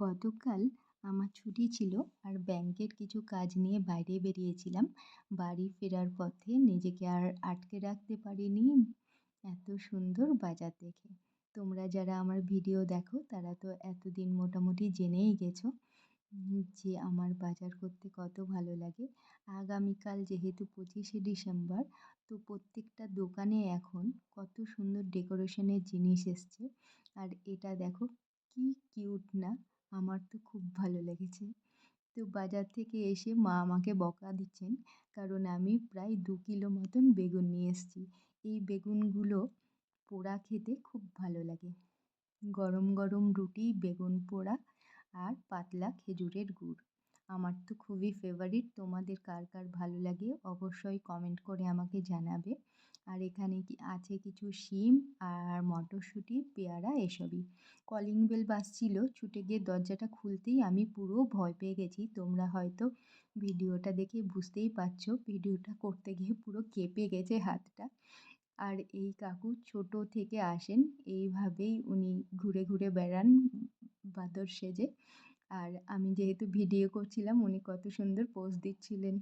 গতকাল আমার ছুটি ছিল আর ব্যাংকের কিছু কাজ নিয়ে বাইরে বেরিয়েছিলাম। বাড়ি ফেরার পথে নিজেকে আর আটকে রাখতে পারিনি এত সুন্দর বাজার দেখে। তোমরা যারা আমার ভিডিও দেখো তারা তো এতদিন মোটামুটি জেনেই গেছো যে আমার বাজার করতে কত ভালো লাগে। আগামীকাল যেহেতু 25শে ডিসেম্বর, তো প্রত্যেকটা দোকানে এখন কত সুন্দর ডেকোরেশনের জিনিস এসছে। আর এটা দেখো কি কিউট না! আমার তো খুব ভালো লেগেছে। তো বাজার থেকে এসে মা আমাকে বকা দিচ্ছেন, কারণ আমি প্রায় 2 কিলো মতন বেগুন নিয়ে এসেছি। এই বেগুনগুলো পোড়া খেতে খুব ভালো লাগে। গরম গরম রুটি, বেগুন পোড়া আর পাতলা খেজুরের গুড় আমার তো খুবই ফেভারিট। তোমাদের কার কার ভালো লাগে অবশ্যই কমেন্ট করে আমাকে জানাবে। আর এখানে কি আছে কিছু শিম আর মটরশুঁটি, পেয়ারা এসবই। কলিং বেল বাজছিল, ছুটে গিয়ে দরজাটা খুলতেই আমি পুরো ভয় পেয়ে গেছি। তোমরা হয়তো ভিডিওটা দেখে বুঝতেই পারছো, ভিডিওটা করতে গিয়ে পুরো কেঁপে গেছে হাতটা। আর এই কাকু ছোট থেকে আসেন, এইভাবেই উনি ঘুরে ঘুরে বেড়ান বাঁদর সেজে। আর আমি যেহেতু ভিডিও করছিলাম, উনি কত সুন্দর পোজ দিচ্ছিলেন।